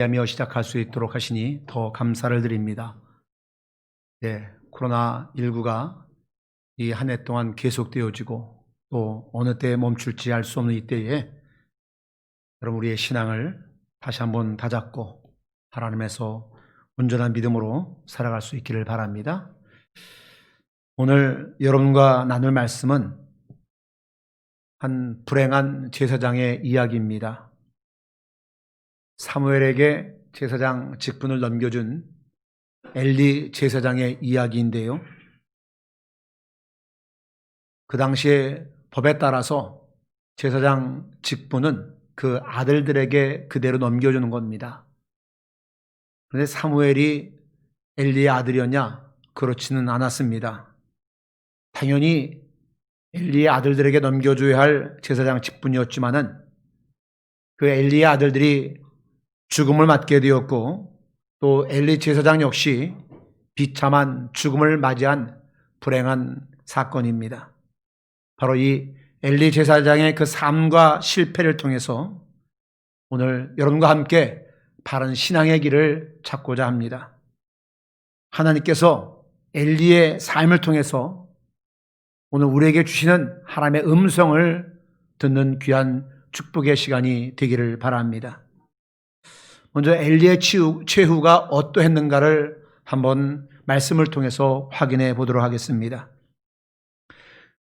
하며 시작할 수 있도록 하시니 더 감사를 드립니다. 코로나19가 이 한 해 동안 계속되어지고 또 어느 때 멈출지 알 수 없는 이때에 여러분 우리의 신앙을 다시 한번 다잡고 하나님에서 온전한 믿음으로 살아갈 수 있기를 바랍니다. 오늘 여러분과 나눌 말씀은 한 불행한 제사장의 이야기입니다. 사무엘에게 제사장 직분을 넘겨준 엘리 제사장의 이야기인데요. 그 당시에 법에 따라서 제사장 직분은 그 아들들에게 그대로 넘겨주는 겁니다. 그런데 사무엘이 엘리의 아들이었냐? 그렇지는 않았습니다. 당연히 엘리의 아들들에게 넘겨줘야 할 제사장 직분이었지만은 그 엘리의 아들들이 죽음을 맞게 되었고 또 엘리 제사장 역시 비참한 죽음을 맞이한 불행한 사건입니다. 바로 이 엘리 제사장의 그 삶과 실패를 통해서 오늘 여러분과 함께 바른 신앙의 길을 찾고자 합니다. 하나님께서 엘리의 삶을 통해서 오늘 우리에게 주시는 하나님의 음성을 듣는 귀한 축복의 시간이 되기를 바랍니다. 먼저 엘리의 최후가 어떠했는가를 한번 말씀을 통해서 확인해 보도록 하겠습니다.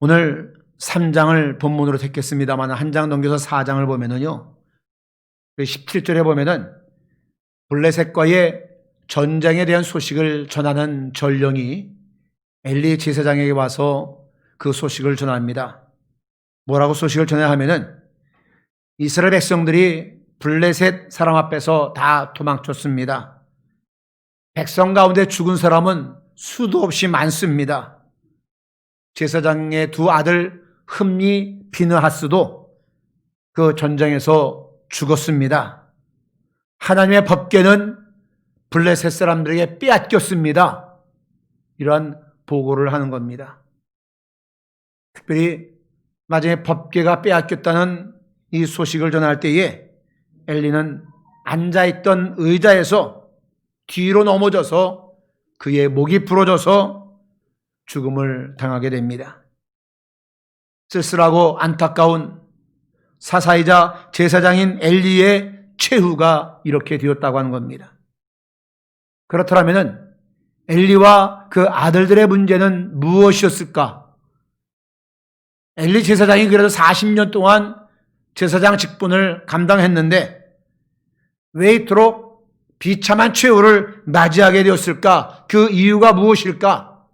오늘 3장을 본문으로 택했습니다만 한 장 넘겨서 4장을 보면은요, 17절에 보면은 블레셋과의 전쟁에 대한 소식을 전하는 전령이 엘리 제사장에게 와서 그 소식을 전합니다. 뭐라고 소식을 전해야 하면은 이스라엘 백성들이 블레셋 사람 앞에서 다 도망쳤습니다. 백성 가운데 죽은 사람은 수도 없이 많습니다. 제사장의 두 아들 흠니, 비느하스도 그 전쟁에서 죽었습니다. 하나님의 법궤는 블레셋 사람들에게 빼앗겼습니다. 이러한 보고를 하는 겁니다. 특별히 마지막에 법궤가 빼앗겼다는 이 소식을 전할 때에 엘리는 앉아있던 의자에서 뒤로 넘어져서 그의 목이 부러져서 죽음을 당하게 됩니다. 쓸쓸하고 안타까운 사사이자 제사장인 엘리의 최후가 이렇게 되었다고 하는 겁니다. 그렇다면 엘리와 그 아들들의 문제는 무엇이었을까? 엘리 제사장이 그래도 40년 동안 제사장 직분을 감당했는데 왜 이토록 비참한 최후를 맞이하게 되었을까? 그 이유가 무엇일까?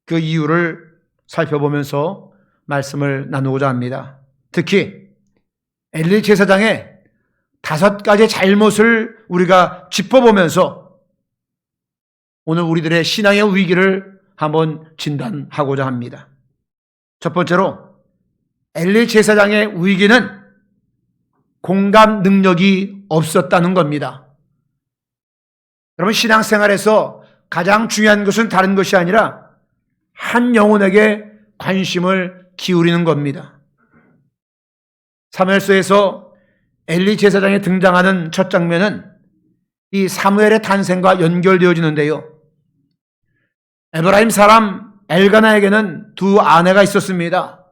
그 이유를 살펴보면서 말씀을 나누고자 합니다. 특히 엘리 제사장의 5가지 잘못을 우리가 짚어보면서 오늘 우리들의 신앙의 위기를 한번 진단하고자 합니다. 첫 번째로 엘리 제사장의 위기는 공감 능력이 없었다는 겁니다. 여러분, 신앙생활에서 가장 중요한 것은 다른 것이 아니라 한 영혼에게 관심을 기울이는 겁니다. 사무엘서에서 엘리 제사장이 등장하는 첫 장면은 이 사무엘의 탄생과 연결되어지는데요. 에브라임 사람 엘가나에게는 두 아내가 있었습니다.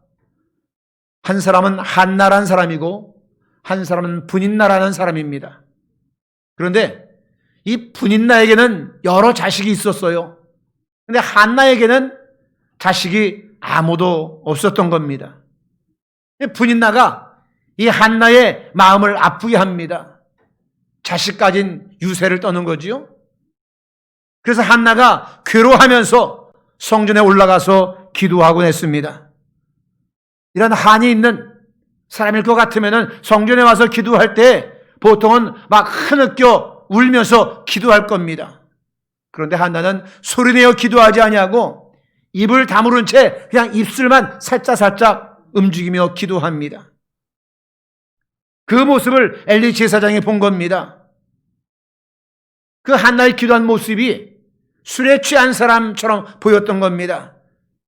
한 사람은 한나라는 사람이고 한 사람은 분인나라는 사람입니다. 그런데 이 분인나에게는 여러 자식이 있었어요. 그런데 한나에게는 자식이 아무도 없었던 겁니다. 분인나가 이 한나의 마음을 아프게 합니다. 자식 가진 유세를 떠는 거지요. 그래서 한나가 괴로워하면서 성전에 올라가서 기도하곤 했습니다. 이런 한이 있는 사람일 것 같으면 성전에 와서 기도할 때 보통은 막 흐느껴 울면서 기도할 겁니다. 그런데 한나는 소리내어 기도하지 아니하고 입을 다무른 채 그냥 입술만 살짝 움직이며 기도합니다. 그 모습을 엘리 제사장이 본 겁니다. 그 한나의 기도한 모습이 술에 취한 사람처럼 보였던 겁니다.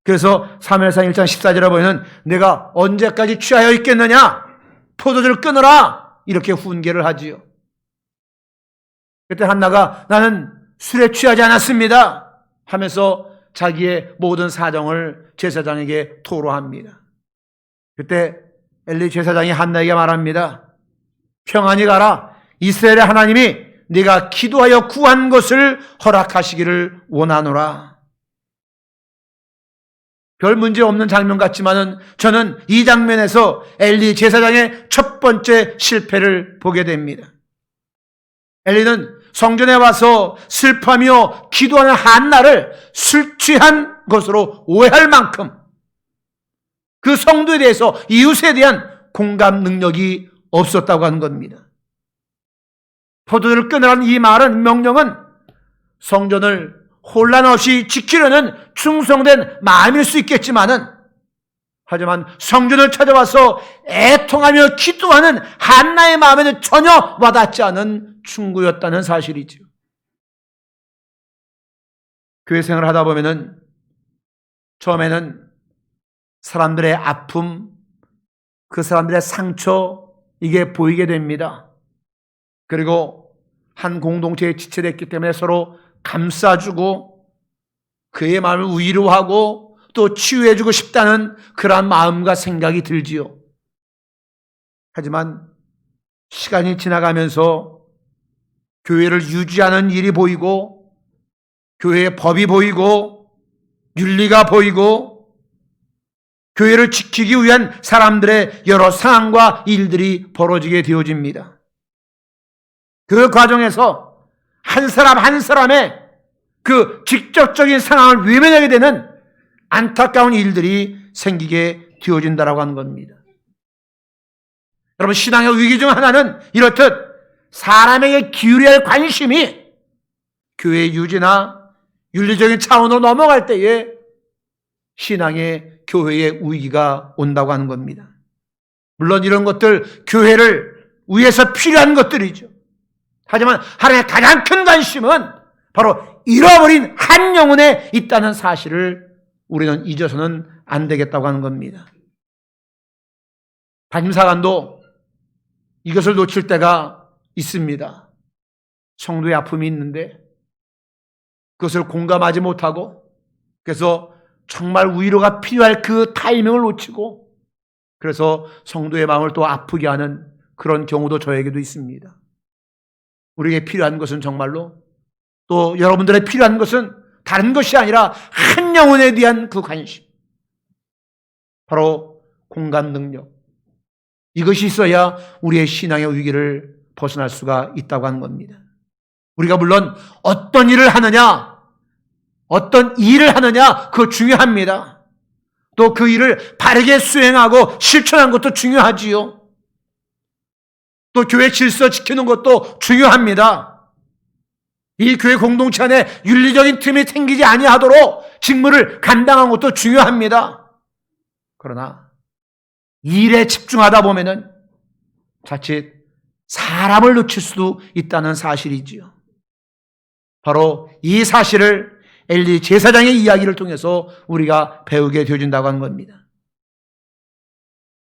그래서 사무엘상 1장 14절에 보면 내가 언제까지 취하여 있겠느냐? 포도주를 끊어라! 이렇게 훈계를 하지요. 그때 한나가 나는 술에 취하지 않았습니다 하면서 자기의 모든 사정을 제사장에게 토로합니다. 그때 엘리 제사장이 한나에게 말합니다. 평안히 가라. 이스라엘의 하나님이 네가 기도하여 구한 것을 허락하시기를 원하노라. 별 문제 없는 장면 같지만은 저는 이 장면에서 엘리 제사장의 첫 번째 실패를 보게 됩니다. 엘리는 성전에 와서 슬퍼하며 기도하는 한나를 술 취한 것으로 오해할 만큼 그 성도에 대해서, 이웃에 대한 공감 능력이 없었다고 하는 겁니다. 포도주를 끊으라는 이 말은, 명령은 성전을 혼란 없이 지키려는 충성된 마음일 수 있겠지만은, 하지만 성전을 찾아와서 애통하며 기도하는 한나의 마음에는 전혀 와닿지 않은 충고였다는 사실이죠. 교회 생활을 하다 보면은 처음에는 사람들의 아픔, 그 사람들의 상처, 이게 보이게 됩니다. 그리고 한 공동체에 지체됐기 때문에 서로 감싸주고 그의 마음을 위로하고 또 치유해주고 싶다는 그러한 마음과 생각이 들지요. 하지만 시간이 지나가면서 교회를 유지하는 일이 보이고, 교회의 법이 보이고, 윤리가 보이고, 교회를 지키기 위한 사람들의 여러 상황과 일들이 벌어지게 되어집니다. 그 과정에서 한 사람 한 사람의 그 직접적인 상황을 외면하게 되는 안타까운 일들이 생기게 되어진다라고 하는 겁니다. 여러분, 신앙의 위기 중 하나는 이렇듯 사람에게 기울여야 할 관심이 교회의 유지나 윤리적인 차원으로 넘어갈 때에 신앙의 교회의 위기가 온다고 하는 겁니다. 물론 이런 것들 교회를 위해서 필요한 것들이죠. 하지만 하나님의 가장 큰 관심은 바로 잃어버린 한 영혼에 있다는 사실을 우리는 잊어서는 안 되겠다고 하는 겁니다. 담임사관도 이것을 놓칠 때가 있습니다. 성도의 아픔이 있는데 그것을 공감하지 못하고, 그래서 정말 위로가 필요할 그 타이밍을 놓치고, 그래서 성도의 마음을 또 아프게 하는 그런 경우도 저에게도 있습니다. 우리에게 필요한 것은 정말로, 또 여러분들의 필요한 것은 다른 것이 아니라 한 영혼에 대한 그 관심, 바로 공감 능력, 이것이 있어야 우리의 신앙의 위기를 벗어날 수가 있다고 하는 겁니다. 우리가 물론 어떤 일을 하느냐, 어떤 일을 하느냐, 그거 중요합니다. 또 그 일을 바르게 수행하고 실천하는 것도 중요하지요. 또 교회 질서 지키는 것도 중요합니다. 이 교회 공동체 안에 윤리적인 틈이 생기지 아니하도록 직무를 감당하는 것도 중요합니다. 그러나 일에 집중하다 보면은 자칫 사람을 놓칠 수도 있다는 사실이지요. 바로 이 사실을 엘리 제사장의 이야기를 통해서 우리가 배우게 되어진다고 하는 겁니다.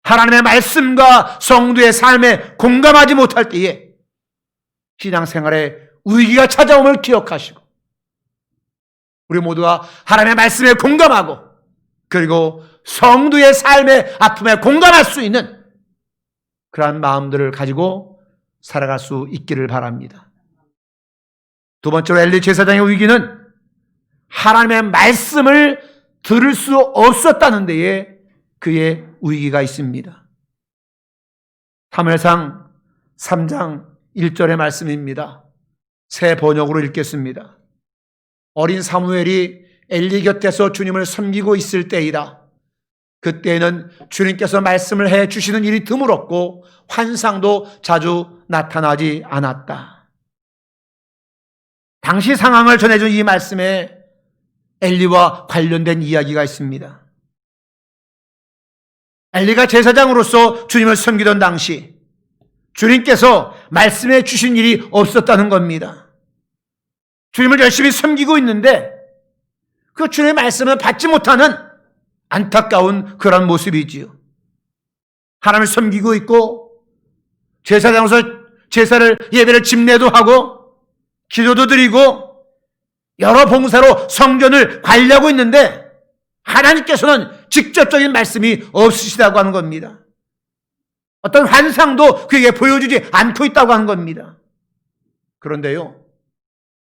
하나님의 말씀과 성도의 삶에 공감하지 못할 때에 신앙생활에 위기가 찾아옴을 기억하시고, 우리 모두가 하나님의 말씀에 공감하고, 그리고 성도의 삶의 아픔에 공감할 수 있는 그러한 마음들을 가지고 살아갈 수 있기를 바랍니다. 두 번째로 엘리 제사장의 위기는 하나님의 말씀을 들을 수 없었다는 데에 그의 위기가 있습니다. 사무엘상 3장 1절의 말씀입니다. 새 번역으로 읽겠습니다. 어린 사무엘이 엘리 곁에서 주님을 섬기고 있을 때이다. 그때에는 주님께서 말씀을 해 주시는 일이 드물었고 환상도 자주 나타나지 않았다. 당시 상황을 전해준 이 말씀에 엘리와 관련된 이야기가 있습니다. 엘리가 제사장으로서 주님을 섬기던 당시 주님께서 말씀해 주신 일이 없었다는 겁니다. 주님을 열심히 섬기고 있는데 그 주님의 말씀을 받지 못하는 안타까운 그런 모습이지요. 하나님을 섬기고 있고 제사장으로서 제사를 예배를 집례도 하고 기도도 드리고 여러 봉사로 성전을 관리하고 있는데 하나님께서는 직접적인 말씀이 없으시다고 하는 겁니다. 어떤 환상도 그에게 보여주지 않고 있다고 하는 겁니다. 그런데요,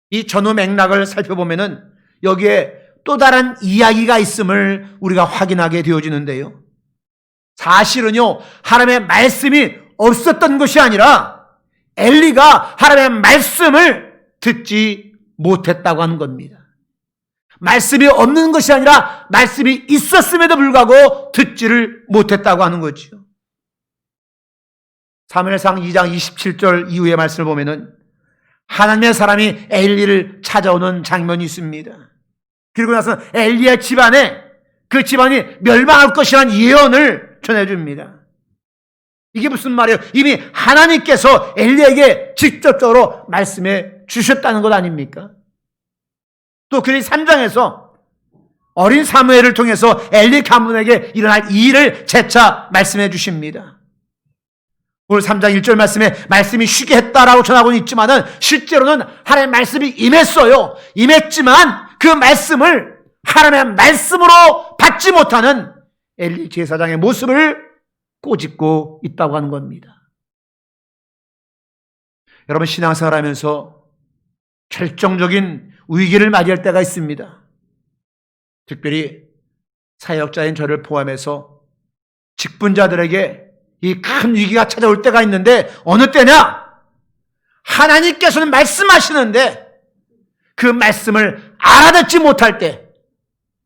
이 전후 맥락을 살펴보면은 여기에 또 다른 이야기가 있음을 우리가 확인하게 되어지는데요. 사실은요, 하나님의 말씀이 없었던 것이 아니라 엘리가 하나님의 말씀을 듣지 못했다고 하는 겁니다. 말씀이 없는 것이 아니라 말씀이 있었음에도 불구하고 듣지를 못했다고 하는 거죠. 사무엘상 2장 27절 이후의 말씀을 보면은 하나님의 사람이 엘리를 찾아오는 장면이 있습니다. 그리고 나서 엘리의 집안에 그 집안이 멸망할 것이라는 예언을 전해줍니다. 이게 무슨 말이에요? 이미 하나님께서 엘리에게 직접적으로 말씀해 주셨다는 것 아닙니까? 또 그리 3장에서 어린 사무엘을 통해서 엘리 가문에게 일어날 일을 재차 말씀해 주십니다. 오늘 3장 1절 말씀에 말씀이 쉬게 했다라고 전하고는 있지만은 실제로는 하나님의 말씀이 임했어요. 임했지만 그 말씀을 하나님의 말씀으로 받지 못하는 엘리 제사장의 모습을 꼬집고 있다고 하는 겁니다. 여러분, 신앙생활 하면서 결정적인 위기를 맞이할 때가 있습니다. 특별히 사역자인 저를 포함해서 직분자들에게 이 큰 위기가 찾아올 때가 있는데 어느 때냐? 하나님께서는 말씀하시는데 그 말씀을 알아듣지 못할 때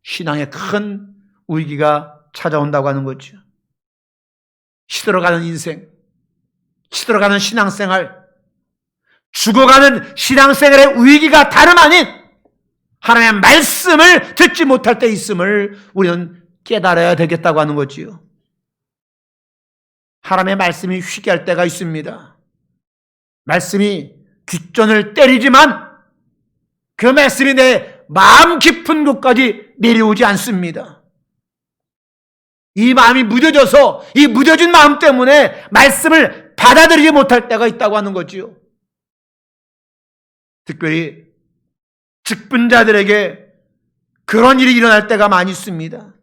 신앙에 큰 위기가 찾아온다고 하는 거죠. 시들어가는 인생, 시들어가는 신앙생활, 죽어가는 신앙생활의 위기가 다름 아닌 하나님의 말씀을 듣지 못할 때 있음을 우리는 깨달아야 되겠다고 하는 거지요. 하나님의 말씀이 쉬게 할 때가 있습니다. 말씀이 귓전을 때리지만 그 말씀이 내 마음 깊은 곳까지 내려오지 않습니다. 이 마음이 무뎌져서 이 무뎌진 마음 때문에 말씀을 받아들이지 못할 때가 있다고 하는 거지요. 특별히 직분자들에게 그런 일이 일어날 때가 많이 있습니다.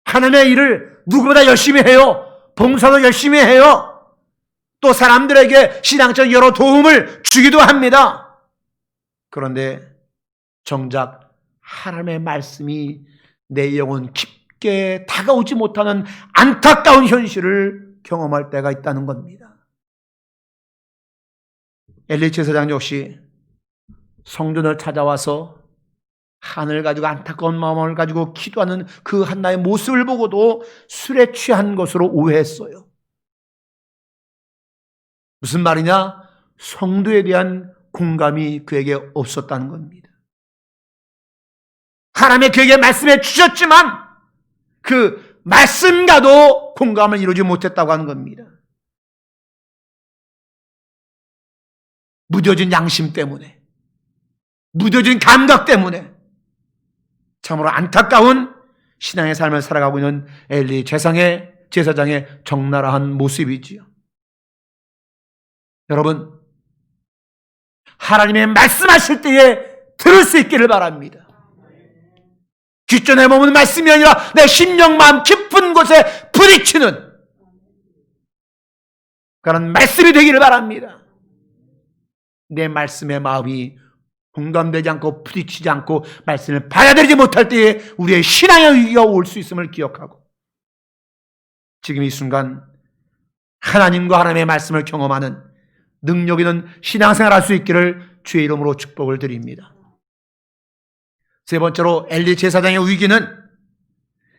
하나님의 일을 누구보다 열심히 해요. 봉사도 열심히 해요. 또 사람들에게 신앙적 여러 도움을 주기도 합니다. 그런데 정작 하나님의 말씀이 내 영혼 깊게 다가오지 못하는 안타까운 현실을 경험할 때가 있다는 겁니다. 엘리 제사장 역시 성전을 찾아와서 하늘 가지고 안타까운 마음을 가지고 기도하는 그 한나의 모습을 보고도 술에 취한 것으로 오해했어요. 무슨 말이냐? 성도에 대한 공감이 그에게 없었다는 겁니다. 하나님의 그에게 말씀해 주셨지만 그 말씀과도 공감을 이루지 못했다고 하는 겁니다. 무뎌진 양심 때문에, 무뎌진 감각 때문에 참으로 안타까운 신앙의 삶을 살아가고 있는 엘리 제사장의 적나라한 모습이지요. 여러분, 하나님의 말씀하실 때에 들을 수 있기를 바랍니다. 귓전에 머무는 말씀이 아니라 내 심령 마음 깊은 곳에 부딪히는 그런 말씀이 되기를 바랍니다. 내 말씀의 마음이 공감되지 않고 부딪히지 않고 말씀을 받아들이지 못할 때에 우리의 신앙의 위기가 올 수 있음을 기억하고 지금 이 순간 하나님과 하나님의 말씀을 경험하는 능력 있는 신앙생활 할 수 있기를 주의 이름으로 축복을 드립니다. 세 번째로 엘리 제사장의 위기는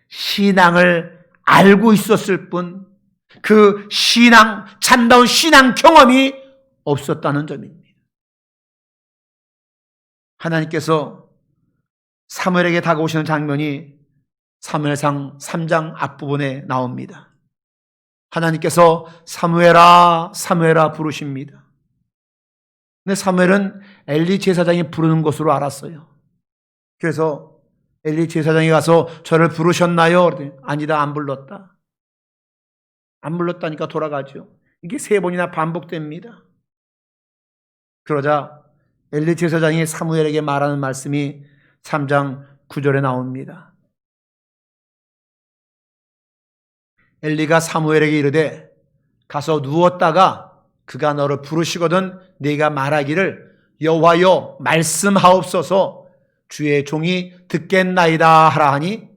신앙을 알고 있었을 뿐 그 신앙, 참다운 신앙 경험이 없었다는 점입니다. 하나님께서 사무엘에게 다가오시는 장면이 사무엘상 3장 앞부분에 나옵니다. 하나님께서 사무엘아 사무엘아 부르십니다. 근데 사무엘은 엘리 제사장이 부르는 것으로 알았어요. 그래서 엘리 제사장이 가서 저를 부르셨나요? 그랬더니 아니다, 안 불렀다. 안 불렀다니까 돌아가죠. 이게 3번이나 반복됩니다. 그러자 엘리 제사장이 사무엘에게 말하는 말씀이 3장 9절에 나옵니다. 엘리가 사무엘에게 이르되 가서 누웠다가 그가 너를 부르시거든 네가 말하기를 여호와여 말씀하옵소서 주의 종이 듣겠나이다 하라 하니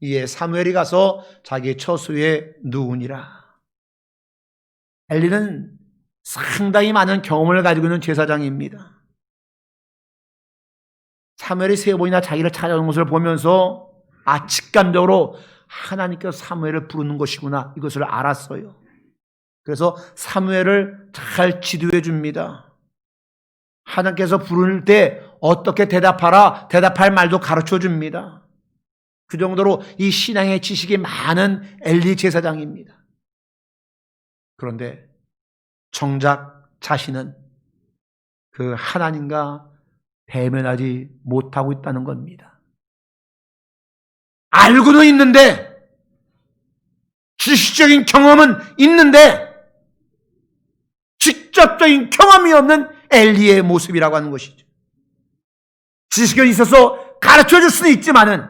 이에 사무엘이 가서 자기 처소에 누우니라. 엘리는 상당히 많은 경험을 가지고 있는 제사장입니다. 사무엘이 세 번이나 자기를 찾아오는 것을 보면서 직감적으로 하나님께서 사무엘을 부르는 것이구나 이것을 알았어요. 그래서 사무엘을 잘 지도해 줍니다. 하나님께서 부를 때 어떻게 대답하라 대답할 말도 가르쳐 줍니다. 그 정도로 이 신앙의 지식이 많은 엘리 제사장입니다. 그런데 정작 자신은 그 하나님과 대면하지 못하고 있다는 겁니다. 알고는 있는데 지식적인 경험은 있는데 직접적인 경험이 없는 엘리의 모습이라고 하는 것이죠. 지식은 있어서 가르쳐 줄 수는 있지만은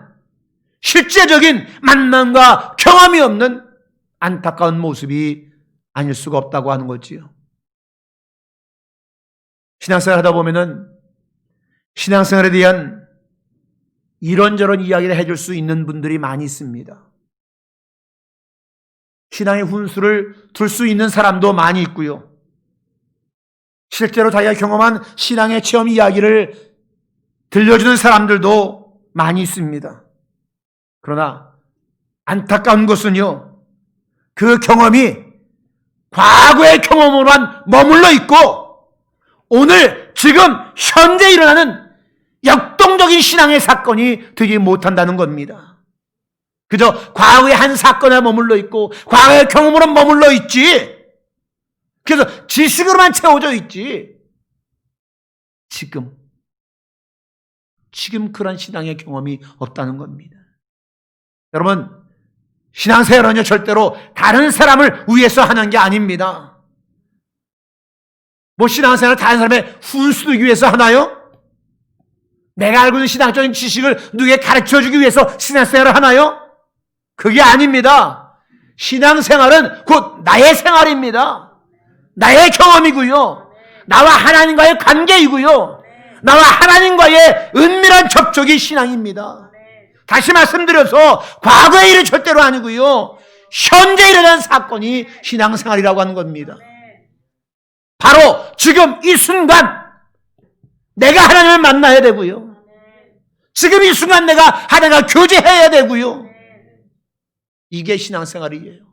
실제적인 만남과 경험이 없는 안타까운 모습이 아닐 수가 없다고 하는 거지요. 신앙생활 하다 보면은 신앙생활에 대한 이런저런 이야기를 해줄 수 있는 분들이 많이 있습니다. 신앙의 훈수를 둘 수 있는 사람도 많이 있고요. 실제로 자기가 경험한 신앙의 체험 이야기를 들려주는 사람들도 많이 있습니다. 그러나 안타까운 것은요, 그 경험이 과거의 경험으로만 머물러 있고 오늘 지금 현재 일어나는 역동적인 신앙의 사건이 되지 못한다는 겁니다. 그저 과거의 한 사건에 머물러 있고 과거의 경험으로 머물러 있지. 그래서 지식으로만 채워져 있지. 지금 그런 신앙의 경험이 없다는 겁니다. 여러분, 신앙생활은요 절대로 다른 사람을 위해서 하는 게 아닙니다. 뭐 신앙생활을 다른 사람의 훈수두기 위해서 하나요? 내가 알고 있는 신앙적인 지식을 누구에게 가르쳐주기 위해서 신앙생활을 하나요? 그게 아닙니다. 신앙생활은 곧 나의 생활입니다. 나의 경험이고요. 나와 하나님과의 관계이고요. 나와 하나님과의 은밀한 접촉이 신앙입니다. 다시 말씀드려서 과거의 일이 절대로 아니고요. 현재 일어난 사건이 신앙생활이라고 하는 겁니다. 바로 지금 이 순간 내가 하나님을 만나야 되고요. 지금 이 순간 내가 하나님과 교제해야 되고요. 이게 신앙생활이에요.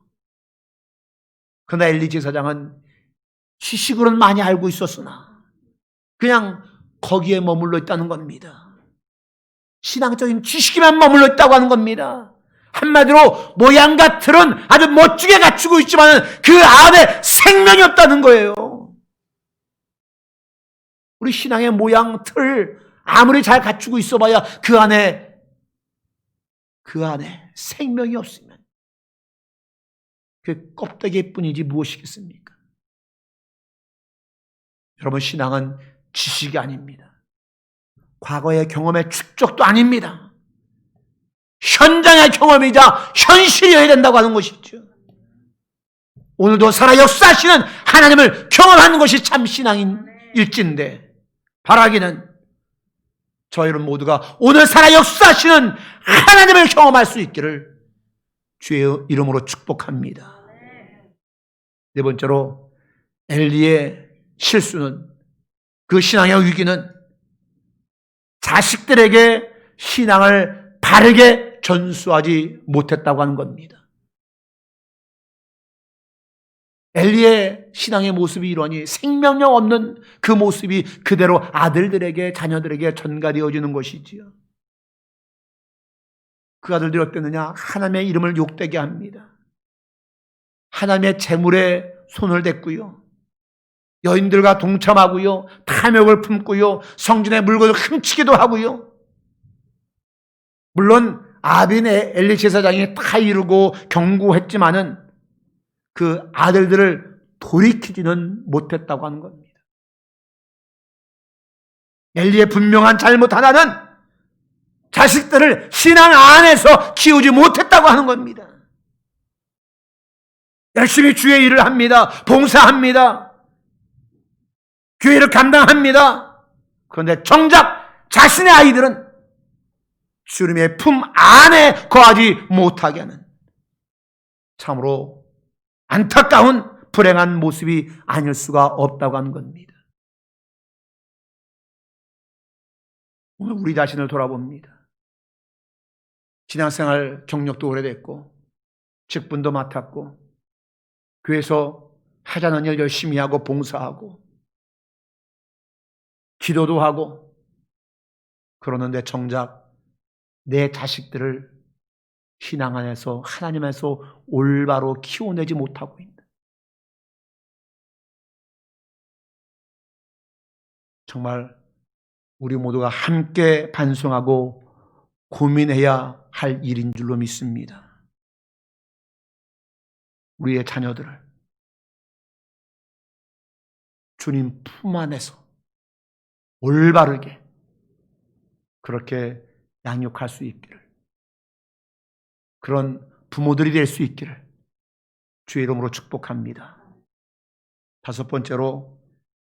그러나 엘리 제사장은 지식으로는 많이 알고 있었으나 그냥 거기에 머물러 있다는 겁니다. 신앙적인 지식이만 머물러 있다고 하는 겁니다. 한마디로 모양과 틀은 아주 멋지게 갖추고 있지만 그 안에 생명이 없다는 거예요. 우리 신앙의 모양, 틀 아무리 잘 갖추고 있어봐야 그 안에 생명이 없으면 그 껍데기뿐이지 무엇이겠습니까? 여러분, 신앙은 지식이 아닙니다. 과거의 경험의 축적도 아닙니다. 현장의 경험이자 현실이어야 된다고 하는 것이죠. 오늘도 살아 역사하시는 하나님을 경험하는 것이 참 신앙인 일진데 바라기는 저희는 모두가 오늘 살아 역사하시는 하나님을 경험할 수 있기를 주의 이름으로 축복합니다. 네 번째로 엘리의 실수는, 그 신앙의 위기는 자식들에게 신앙을 바르게 전수하지 못했다고 하는 겁니다. 엘리의 신앙의 모습이 이러니 생명력 없는 그 모습이 그대로 아들들에게, 자녀들에게 전가되어지는 것이지요. 그 아들들이 어땠느냐? 하나님의 이름을 욕되게 합니다. 하나님의 재물에 손을 댔고요. 여인들과 동참하고요. 탐욕을 품고요. 성전의 물건을 훔치기도 하고요. 물론 아빈의 엘리 제사장이 다 이루고 경고했지만은 그 아들들을 돌이키지는 못했다고 하는 겁니다. 엘리의 분명한 잘못 하나는 자식들을 신앙 안에서 키우지 못했다고 하는 겁니다. 열심히 주의 일을 합니다. 봉사합니다. 교회를 감당합니다. 그런데 정작 자신의 아이들은 주님의 품 안에 거하지 못하게 하는 참으로 안타까운 불행한 모습이 아닐 수가 없다고 하는 겁니다. 오늘 우리 자신을 돌아봅니다. 신앙생활 경력도 오래됐고 직분도 맡았고 교회에서 하자는 일 열심히 하고 봉사하고 기도도 하고 그러는데 정작 내 자식들을 신앙 안에서 하나님 안에서 올바로 키워내지 못하고 있는, 정말 우리 모두가 함께 반성하고 고민해야 할 일인 줄로 믿습니다. 우리의 자녀들을 주님 품 안에서 올바르게 그렇게 양육할 수 있기를, 그런 부모들이 될 수 있기를 주의 이름으로 축복합니다. 다섯 번째로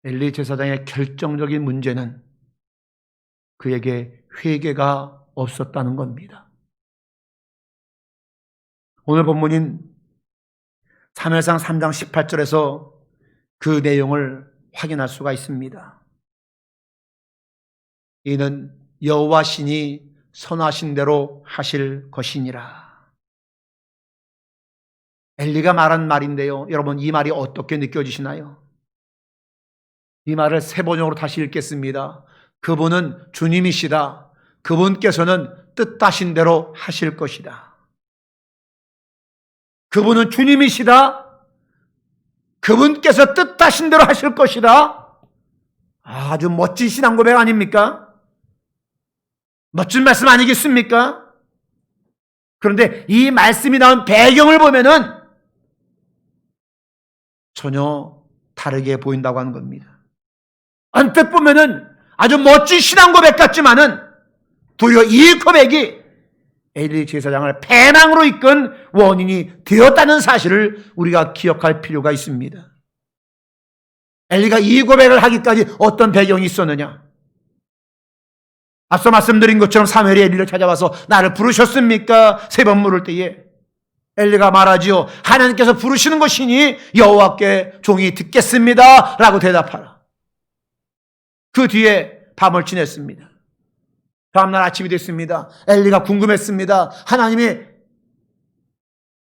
엘리 제사장의 결정적인 문제는 그에게 회개가 없었다는 겁니다. 오늘 본문인 사무엘상 3장 18절에서 그 내용을 확인할 수가 있습니다. 이는 여호와 신이 선하신 대로 하실 것이니라. 엘리가 말한 말인데요, 여러분 이 말이 어떻게 느껴지시나요? 이 말을 세 번역으로 다시 읽겠습니다. 그분은 주님이시다. 그분께서는 뜻하신 대로 하실 것이다. 그분은 주님이시다. 그분께서 뜻하신 대로 하실 것이다. 아주 멋진 신앙 고백 아닙니까? 멋진 말씀 아니겠습니까? 그런데 이 말씀이 나온 배경을 보면은 전혀 다르게 보인다고 하는 겁니다. 언뜻 보면은 아주 멋진 신앙 고백 같지만은 도리어 이 고백이 엘리 제사장을 패망으로 이끈 원인이 되었다는 사실을 우리가 기억할 필요가 있습니다. 엘리가 이 고백을 하기까지 어떤 배경이 있었느냐? 앞서 말씀드린 것처럼 사무엘이 엘리를 찾아와서 나를 부르셨습니까? 세 번 물을 때에 엘리가 말하지요. 하나님께서 부르시는 것이니 여호와께 종이 듣겠습니다 라고 대답하라. 그 뒤에 밤을 지냈습니다. 다음날 아침이 됐습니다. 엘리가 궁금했습니다. 하나님이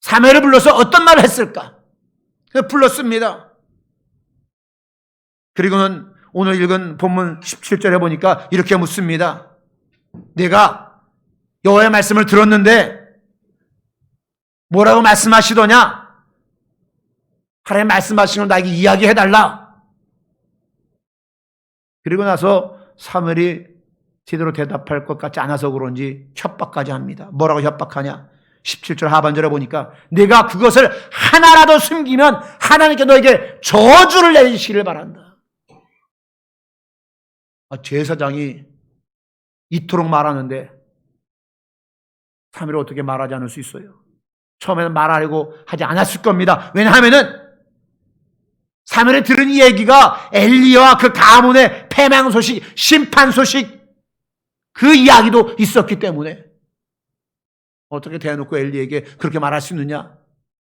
사무엘을 불러서 어떤 말을 했을까? 불렀습니다. 그리고는 오늘 읽은 본문 17절에 보니까 이렇게 묻습니다. 내가 여호와의 말씀을 들었는데 뭐라고 말씀하시더냐? 하나님 말씀하신 걸 나에게 이야기해달라. 그리고 나서 사무엘이 제대로 대답할 것 같지 않아서 그런지 협박까지 합니다. 뭐라고 협박하냐? 17절 하반절에 보니까 내가 그것을 하나라도 숨기면 하나님께 너에게 저주를 내리시기를 바란다. 제사장이 이토록 말하는데 사무엘이 어떻게 말하지 않을 수 있어요? 처음에는 말하려고 하지 않았을 겁니다. 왜냐하면은 사무엘이 들은 이 얘기가 엘리야와 그 가문의 패망 소식, 심판 소식, 그 이야기도 있었기 때문에 어떻게 대놓고 엘리에게 그렇게 말할 수 있느냐?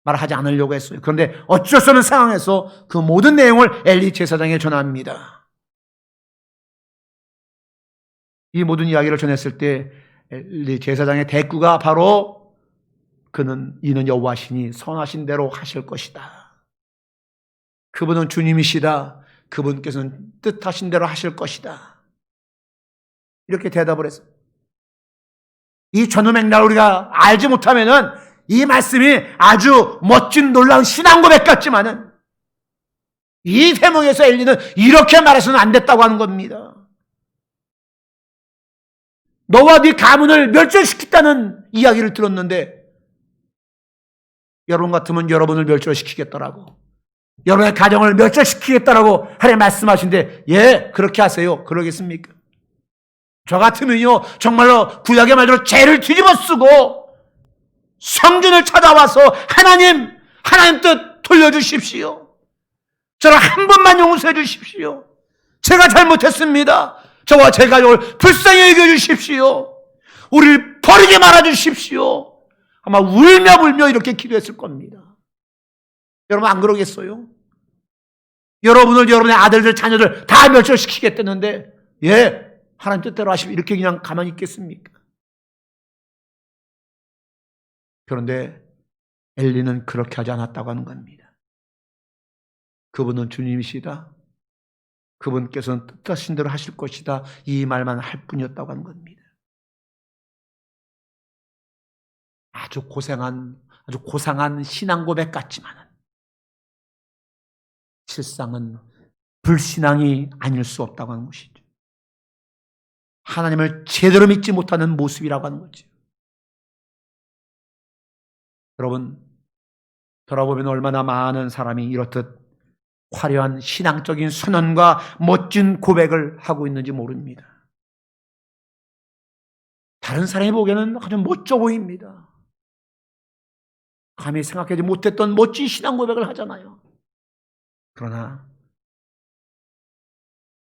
말하지 않으려고 했어요. 그런데 어쩔 수 없는 상황에서 그 모든 내용을 엘리 제사장에게 전합니다. 이 모든 이야기를 전했을 때 엘리 제사장의 대꾸가 바로 이는 여호와 신이 선하신 대로 하실 것이다. 그분은 주님이시다. 그분께서는 뜻하신 대로 하실 것이다. 이렇게 대답을 했어요. 이 전후 맥락을 우리가 알지 못하면은 이 말씀이 아주 멋진 놀라운 신앙 고백 같지만은 이 대목에서 엘리는 이렇게 말해서는 안 됐다고 하는 겁니다. 너와 네 가문을 멸절시켰다는 이야기를 들었는데 여러분 같으면 여러분을 멸절시키겠더라고. 여러분의 가정을 멸절시키겠다라고 하나님 말씀하신데 예, 그렇게 하세요. 그러겠습니까? 저 같으면요 정말로 구약의 말대로 죄를 뒤집어 쓰고 성전을 찾아와서 하나님 뜻 돌려주십시오. 저를 한 번만 용서해 주십시오. 제가 잘못했습니다. 저와 제 가족을 불쌍히 여겨주십시오. 우리를 버리게 말아주십시오. 아마 울며 불며 이렇게 기도했을 겁니다. 여러분 안 그러겠어요? 여러분의 아들들 자녀들 다 멸절시키겠다는데 하나님 뜻대로 하시면 이렇게 그냥 가만히 있겠습니까? 그런데 엘리는 그렇게 하지 않았다고 하는 겁니다. 그분은 주님이시다. 그분께서는 뜻하신 대로 하실 것이다. 이 말만 할 뿐이었다고 하는 겁니다. 아주 고상한 신앙 고백 같지만 실상은 불신앙이 아닐 수 없다고 하는 것이죠. 하나님을 제대로 믿지 못하는 모습이라고 하는 거죠. 여러분, 돌아보면 얼마나 많은 사람이 이렇듯 화려한 신앙적인 선언과 멋진 고백을 하고 있는지 모릅니다. 다른 사람이 보기에는 아주 멋져 보입니다. 감히 생각하지 못했던 멋진 신앙 고백을 하잖아요. 그러나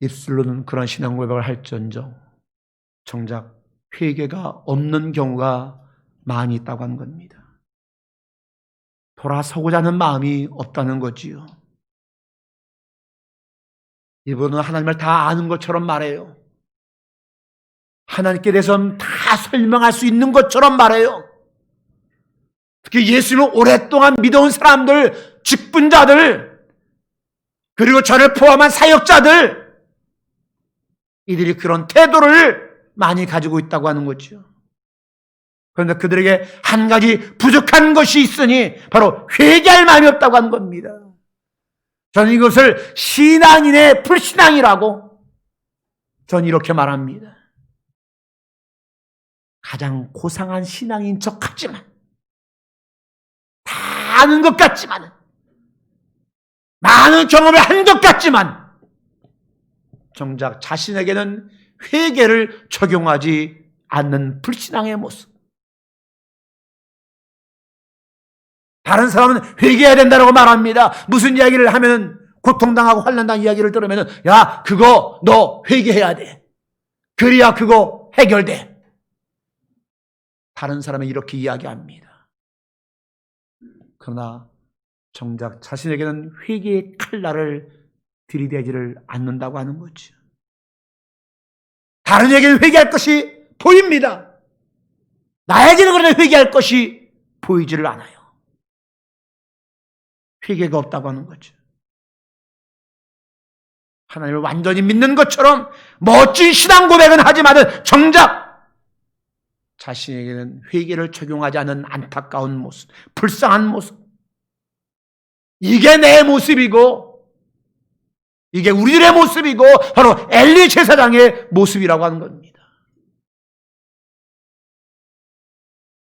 입술로는 그런 신앙 고백을 할지언정 정작 회개가 없는 경우가 많이 있다고 하는 겁니다. 돌아서고자 하는 마음이 없다는 거지요. 이분은 하나님을 다 아는 것처럼 말해요. 하나님께 대해서는 다 설명할 수 있는 것처럼 말해요. 특히 예수님을 오랫동안 믿어온 사람들, 직분자들, 그리고 저를 포함한 사역자들, 이들이 그런 태도를 많이 가지고 있다고 하는 거죠. 그런데 그들에게 한 가지 부족한 것이 있으니 바로 회개할 마음이 없다고 하는 겁니다. 저는 이것을 신앙인의 불신앙이라고 저는 이렇게 말합니다. 가장 고상한 신앙인 척 같지만, 다 아는 것 같지만, 많은 경험을 한 것 같지만 정작 자신에게는 회개를 적용하지 않는 불신앙의 모습. 다른 사람은 회개해야 된다고 말합니다. 무슨 이야기를 하면 고통당하고 환난당한 이야기를 들으면 야 그거 너 회개해야 돼. 그래야 그거 해결돼. 다른 사람은 이렇게 이야기합니다. 그러나 정작 자신에게는 회개의 칼날을 들이대지를 않는다고 하는 거죠. 다른 에게는 회개할 것이 보입니다. 나에게는 그러나 회개할 것이 보이지를 않아요. 회개가 없다고 하는 거죠. 하나님을 완전히 믿는 것처럼 멋진 신앙 고백은 하지만 정작 자신에게는 회개를 적용하지 않은 안타까운 모습, 불쌍한 모습. 이게 내 모습이고 이게 우리들의 모습이고 바로 엘리 제사장의 모습이라고 하는 겁니다.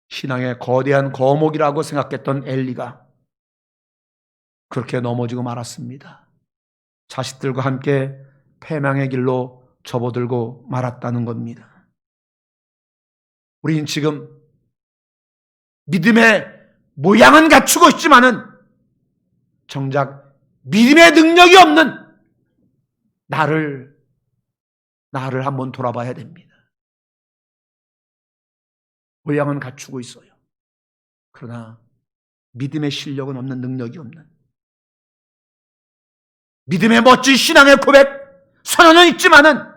신앙의 거대한 거목이라고 생각했던 엘리가 그렇게 넘어지고 말았습니다. 자식들과 함께 패망의 길로 접어들고 말았다는 겁니다. 우리는 지금 믿음의 모양은 갖추고 있지만은 정작 믿음의 능력이 없는 나를 한번 돌아봐야 됩니다. 모양은 갖추고 있어요. 그러나 믿음의 실력은 없는, 능력이 없는, 믿음의 멋진 신앙의 고백, 선언은 있지만은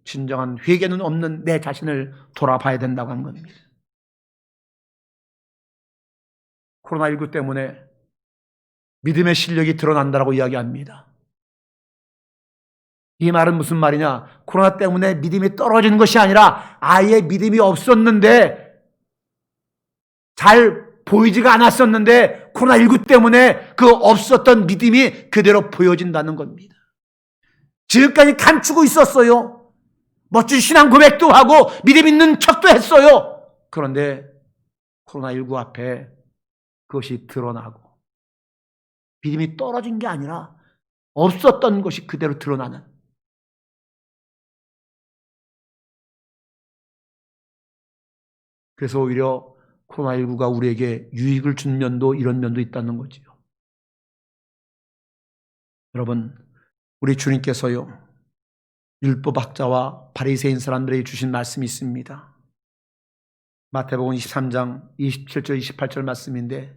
진정한 회개는 없는 내 자신을 돌아봐야 된다고 하는 겁니다. 코로나19 때문에 믿음의 실력이 드러난다고 이야기합니다. 이 말은 무슨 말이냐? 코로나 때문에 믿음이 떨어지는 것이 아니라 아예 믿음이 없었는데, 잘 보이지가 않았었는데 코로나19 때문에 그 없었던 믿음이 그대로 보여진다는 겁니다. 지금까지 감추고 있었어요. 멋진 신앙 고백도 하고 믿음 있는 척도 했어요. 그런데 코로나19 앞에 그것이 드러나고 믿음이 떨어진 게 아니라 없었던 것이 그대로 드러나는, 그래서 오히려 코로나19가 우리에게 유익을 준 면도 이런 면도 있다는 거지요. 여러분, 우리 주님께서요, 율법학자와 바리새인 사람들에게 주신 말씀이 있습니다. 마태복음 23장 27절 28절 말씀인데,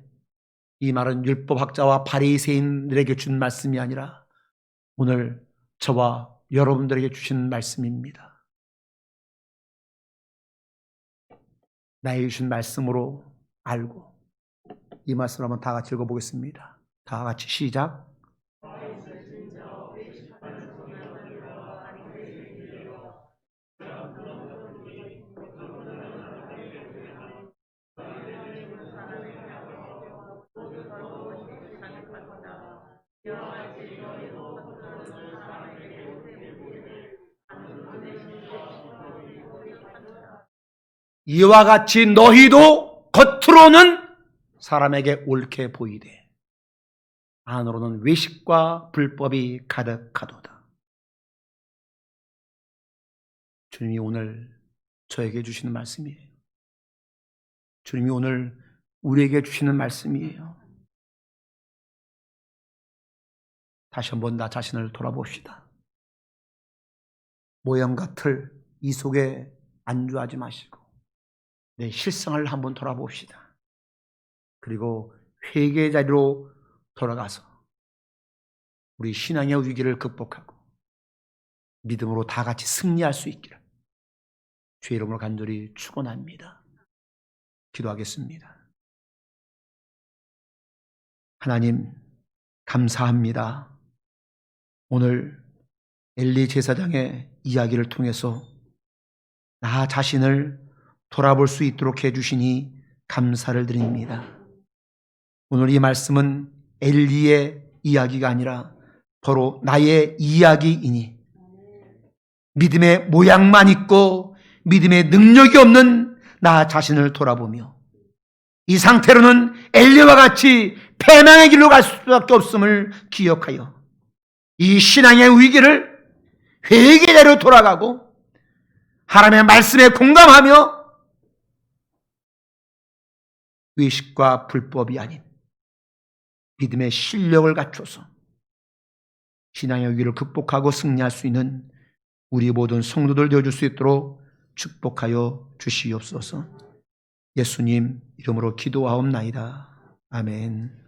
이 말은 율법학자와 바리새인들에게 준 말씀이 아니라 오늘 저와 여러분들에게 주신 말씀입니다. 나에게 주신 말씀으로 알고, 이 말씀을 한번 다 같이 읽어보겠습니다. 다 같이 시작. 이와 같이 너희도 겉으로는 사람에게 옳게 보이되 안으로는 외식과 불법이 가득하도다. 주님이 오늘 저에게 주시는 말씀이에요. 주님이 오늘 우리에게 주시는 말씀이에요. 다시 한번 나 자신을 돌아봅시다. 모양과 틀, 이 속에 안주하지 마시고 내 실상을 한번 돌아봅시다. 그리고 회개의 자리로 돌아가서 우리 신앙의 위기를 극복하고 믿음으로 다 같이 승리할 수 있기를 주의 이름으로 간절히 축원합니다. 기도하겠습니다. 하나님, 감사합니다. 오늘 엘리 제사장의 이야기를 통해서 나 자신을 돌아볼 수 있도록 해주시니 감사를 드립니다. 오늘 이 말씀은 엘리의 이야기가 아니라 바로 나의 이야기이니 믿음의 모양만 있고 믿음의 능력이 없는 나 자신을 돌아보며 이 상태로는 엘리와 같이 패망의 길로 갈 수밖에 없음을 기억하여 이 신앙의 위기를 회개자로 돌아가고 하나님의 말씀에 공감하며 외식과 불법이 아닌 믿음의 실력을 갖춰서 신앙의 위기를 극복하고 승리할 수 있는 우리 모든 성도들 되어줄 수 있도록 축복하여 주시옵소서. 예수님 이름으로 기도하옵나이다. 아멘.